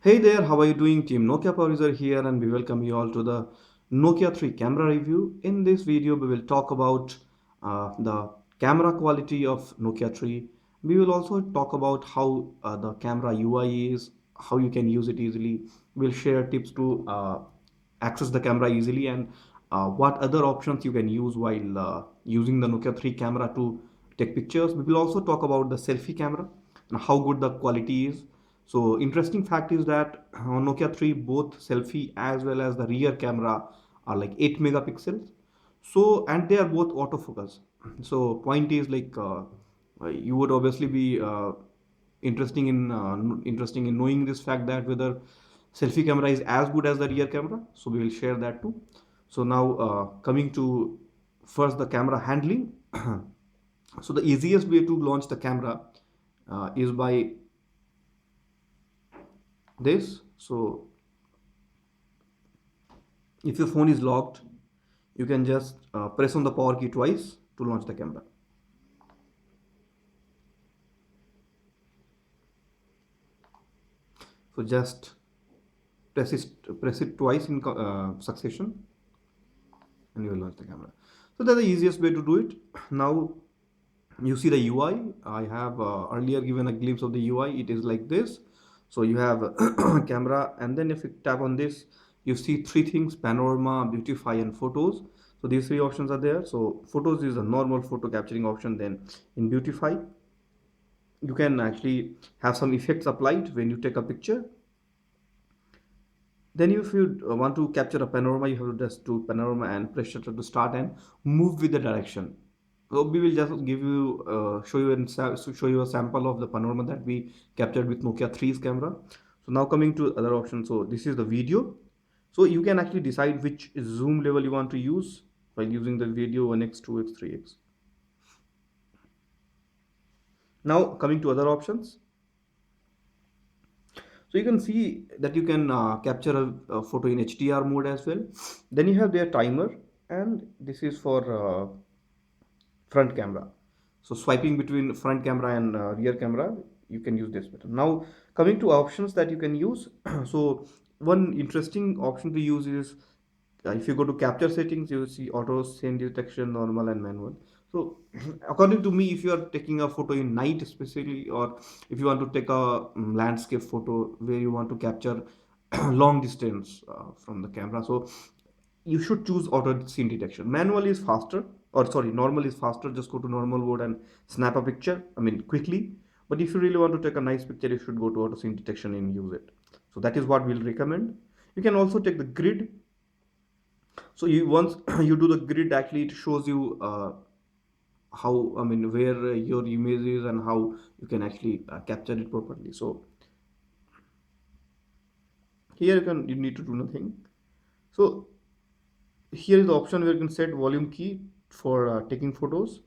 Hey there, how are you doing? Team Nokia Producer here, and we welcome you all to the Nokia 3 camera review. In this video, we will talk about the camera quality of Nokia 3. We will also talk about how the camera UI is, how you can use it easily. We'll share tips to access the camera easily and what other options you can use while using the Nokia 3 camera to take pictures. We will also talk about the selfie camera and how good the quality is. So interesting fact is that on Nokia 3 both selfie as well as the rear camera are like 8 megapixels. So and they are both autofocus. So point is like you would obviously be interesting in knowing this fact that whether selfie camera is as good as the rear camera. So we will share that too. So now coming to first the camera handling. So the easiest way to launch the camera is by this. So if your phone is locked, you can just press on the power key twice to launch the camera. So just press it twice in succession, and you will launch the camera. So that's the easiest way to do it. Now you see the UI. I have earlier given a glimpse of the UI. It is like this. So you have camera, and then if you tap on this, you see three things: panorama, beautify, and photos. So these three options are there. So photos is a normal photo capturing option. Then in beautify, you can actually have some effects applied when you take a picture. Then if you want to capture a panorama, you have to just do panorama and press shutter to start and move with the direction. So we will just give you show you a sample of the panorama that we captured with Nokia 3's camera. So now coming to other options. So this is the video. So you can actually decide which zoom level you want to use by using the video 1x, 2x, 3x. Now coming to other options. So you can see that you can capture a photo in HDR mode as well. Then you have their timer, and this is for front camera. So swiping between front camera and rear camera, you can use this button. Now coming to options that you can use. So one interesting option to use is if you go to capture settings, you will see auto, scene detection, normal, and manual. So according to me, if you are taking a photo in night especially, or if you want to take a landscape photo where you want to capture long distance from the camera, so you should choose auto scene detection. Manual is faster, or sorry, normal is faster. Just go to normal mode and snap a picture, I mean quickly. But if you really want to take a nice picture, you should go to auto scene detection and use it. So that is what we'll recommend. You can also take the grid. So you once you do the grid, actually it shows you how, I mean, where your image is and how you can actually capture it properly. So here you need to do nothing. So here is the option where you can set volume key for taking photos.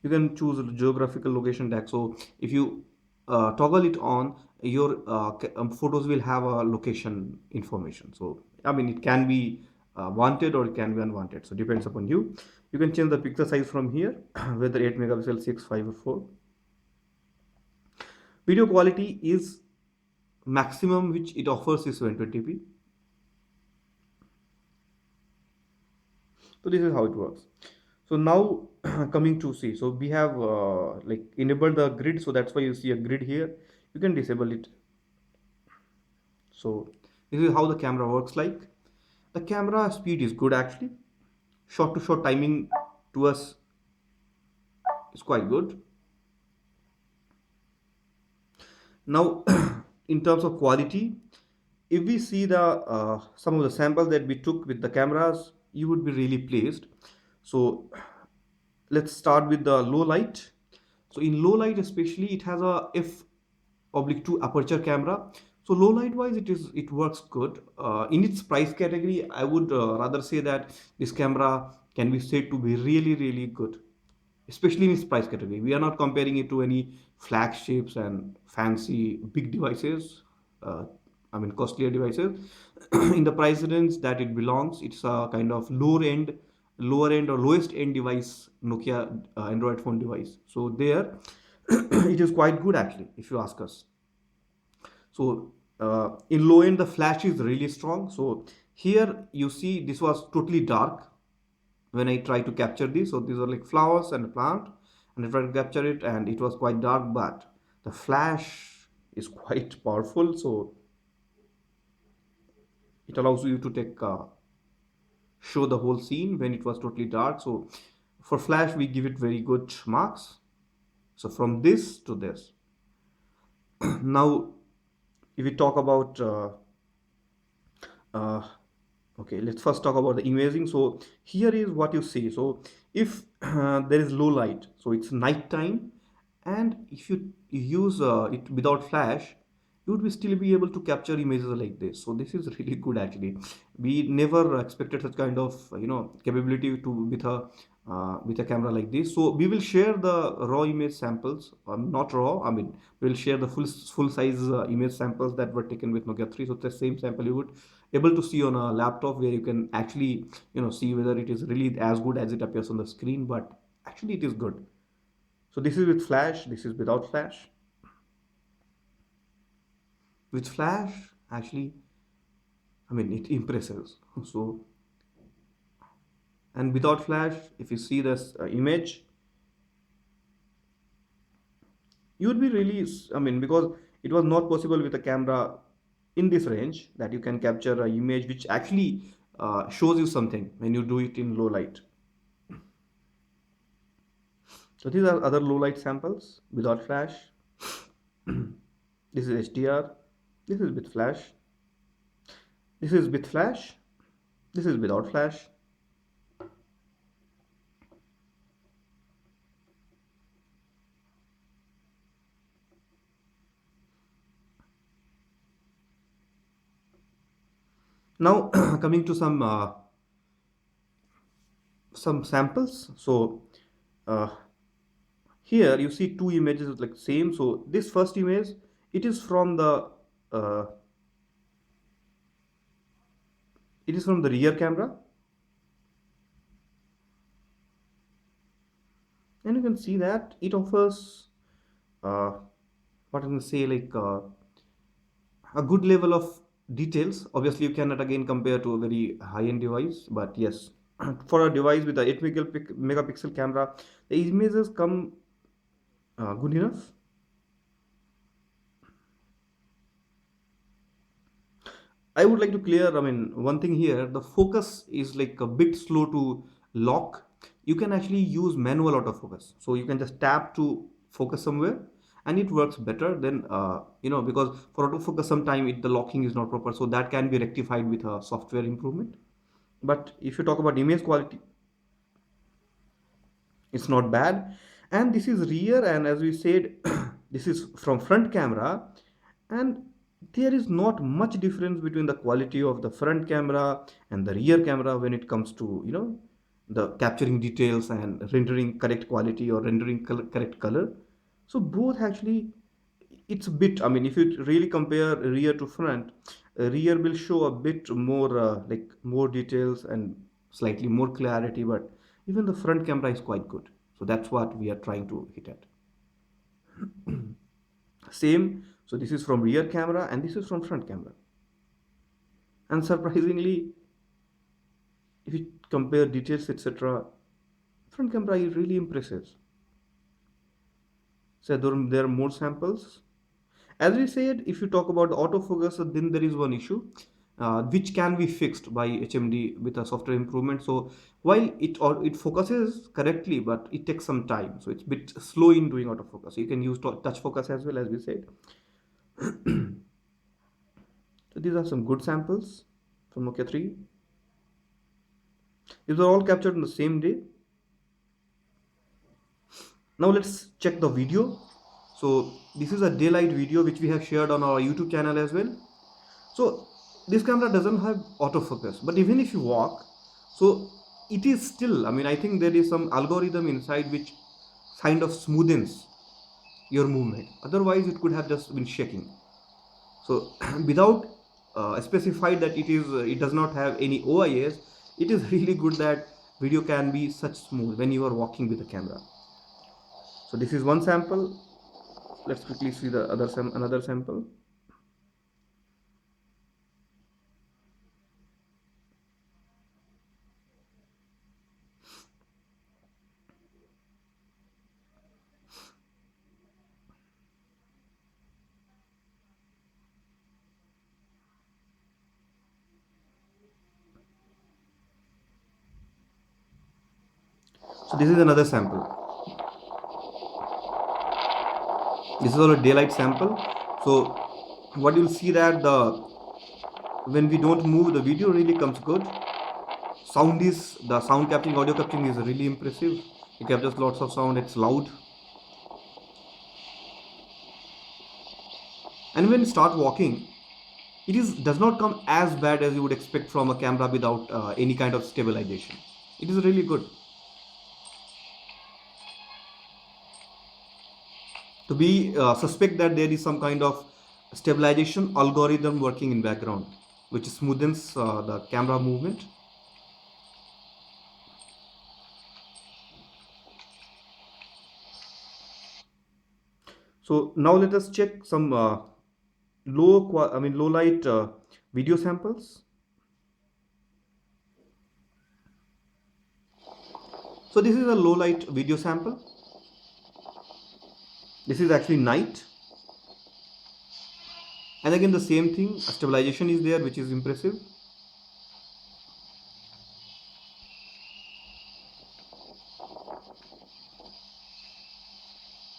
You can choose a geographical location tag. So if you toggle it on, your photos will have a location information. So I mean, it can be wanted or it can be unwanted, so depends upon you. You can change the pixel size from here whether 8 megapixel, 6, 5, or 4. Video quality is maximum which it offers is 720p. So this is how it works. So now coming to see, so we have like enabled the grid, so that's why you see a grid here. You can disable it. So this is how the camera works like. The camera speed is good actually. Shot to shot timing to us is quite good. Now in terms of quality, if we see the some of the samples that we took with the cameras, you would be really pleased. So let's start with the low light. So in low light especially, it has a f oblique 2 aperture camera. So low light wise, it works good. In its price category, I would rather say that this camera can be said to be really good, especially in its price category. We are not comparing it to any flagships and fancy big devices, uh, I mean costlier devices. In the price range that it belongs, it's a kind of lower end lower end or lowest end device, Nokia Android phone device. So there, it is quite good actually, if you ask us. So in low end, the flash is really strong. So here you see this was totally dark when I try to capture this. So these are like flowers and a plant, and I try to capture it, and it was quite dark, but the flash is quite powerful. So it allows you to take show the whole scene when it was totally dark. So for flash, we give it very good marks. So from this to this. Now, if we talk about uh, okay, let's first talk about the imaging. So here is what you see. So if there is low light, so it's night time, and if you use it without flash, you would be still be able to capture images like this. So this is really good actually. We never expected such kind of capability to with a camera like this. So we will share the raw image samples, not raw. I mean, we will share the full size image samples that were taken with Nokia 3. So the same sample you would able to see on a laptop, where you can actually see whether it is really as good as it appears on the screen. But actually, it is good. So this is with flash. This is without flash. With flash, actually, I mean, it impresses. So, and without flash, if you see this image, you would be really, I mean, because it was not possible with a camera in this range that you can capture an image which actually shows you something when you do it in low light. So these are other low light samples without flash. This is HDR. This is with flash. This is with flash. This is without flash. Now coming to some samples. So uh, here you see two images like same. So this first image, it is from the uh, rear camera, and you can see that it offers uh, what I can say, like a good level of details. Obviously, you cannot again compare to a very high-end device, but yes, for a device with a 8 megapixel camera, the images come good enough. I would like to clear, I mean, one thing here, the focus is like a bit slow to lock. You can actually use manual autofocus. So you can just tap to focus somewhere, and it works better than, because for autofocus, sometime the locking is not proper. So that can be rectified with a software improvement. But if you talk about image quality, it's not bad. And this is rear, and as we said, this is from front camera, and there is not much difference between the quality of the front camera and the rear camera when it comes to the capturing details and rendering correct quality or rendering correct color. So both actually, it's a bit, I mean, if you really compare rear to front, rear will show a bit more like more details and slightly more clarity, but even the front camera is quite good. So that's what we are trying to hit at. Same. So this is from rear camera and this is from front camera. And surprisingly, if you compare details, etc., front camera is really impressive. So there are more samples. As we said, if you talk about the autofocus, then there is one issue which can be fixed by HMD with a software improvement. So while it focuses correctly, but it takes some time. So it's a bit slow in doing autofocus. You can use touch focus as well, as we said. So these are some good samples from Nokia 3. These are all captured on the same day. Now let's check the video. So this is a daylight video which we have shared on our YouTube channel as well. So this camera doesn't have autofocus, but even if you walk, so it is still, I mean, I think there is some algorithm inside which kind of smoothens your movement. Otherwise, it could have just been shaking. So without specified that it does not have any OIS, it is really good that video can be such smooth when you are walking with the camera. So this is one sample. Let's quickly see the another sample. So this is another sample. This is all a daylight sample. So what you'll see that when we don't move, the video really comes good. The sound capturing, audio capturing is really impressive. It captures lots of sound. It's loud. And when you start walking, it is does not come as bad as you would expect from a camera without any kind of stabilization. It is really good. To be suspect that there is some kind of stabilization algorithm working in background, which smoothens the camera movement. So now let us check some low light video samples. So this is a low light video sample. This is actually night, and again the same thing. Stabilization is there, which is impressive.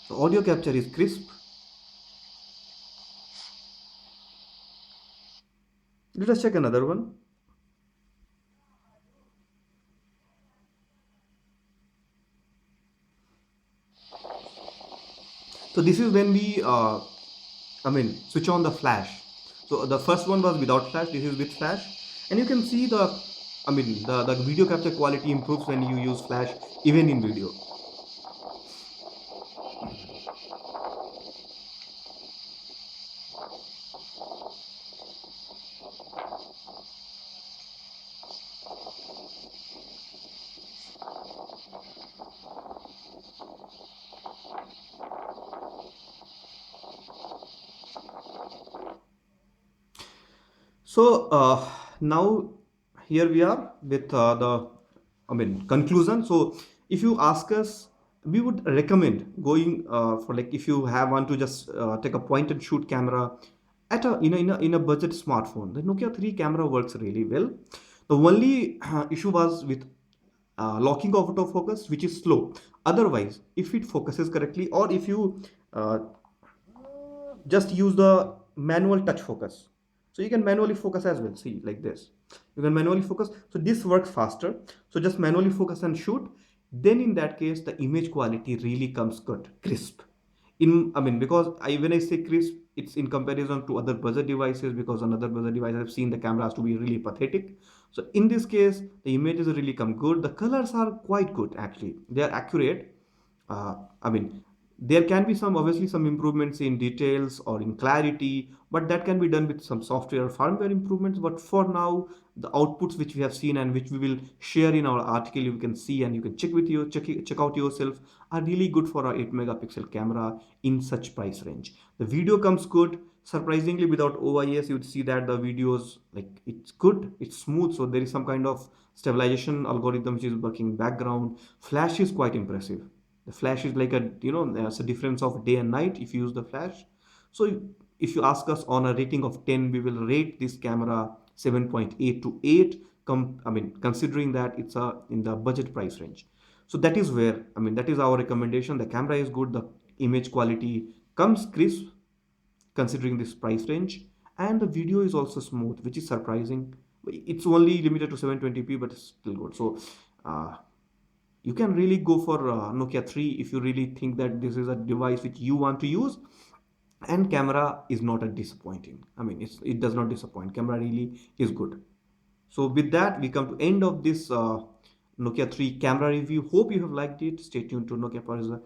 The audio capture is crisp. Let us check another one. So this is when we switch on the flash. So the first one was without flash. This is with flash, and you can see the video capture quality improves when you use flash, even in video. So now here we are with conclusion. So if you ask us, we would recommend going for, like, if you have want to just take a point and shoot camera at a in a budget smartphone. The Nokia 3 camera works really well. The only issue was with locking of autofocus, which is slow. Otherwise, if it focuses correctly, or if you uh, just use the manual touch focus, so you can manually focus as well, see, like this, you can manually focus, so this works faster. So just manually focus and shoot. Then in that case the image quality really comes good, crisp. Because when I say crisp, it's in comparison to other buzzer devices, because on other buzzer devices I've seen the camera has to be really pathetic. So in this case the images really come good. The colors are quite good, actually they are accurate. uh, I mean, there can be some, obviously some improvements in details or in clarity, but that can be done with some software or firmware improvements. But for now, the outputs which we have seen and which we will share in our article, you can see and you can check out yourself, are really good for our 8 megapixel camera in such price range. The video comes good. Surprisingly, without OIS, you would see that the videos, like, it's good, it's smooth. So there is some kind of stabilization algorithm which is working in background. Flash is quite impressive. The flash is like there's a difference of day and night if you use the flash. So if you ask us on a rating of 10, we will rate this camera 7.8 to 8, considering that it's in the budget price range. So that is where, that is our recommendation. The camera is good, the image quality comes crisp considering this price range, and the video is also smooth, which is surprising. It's only limited to 720p, but it's still good. So uh, you can really go for Nokia 3 if you really think that this is a device which you want to use. And camera is not a disappointing. It does not disappoint. Camera really is good. So with that, we come to end of this Nokia 3 camera review. Hope you have liked it. Stay tuned to Nokia Parisa,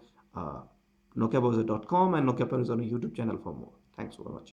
nokiaparisa.com and Nokia Parisa on YouTube channel for more. Thanks for watching.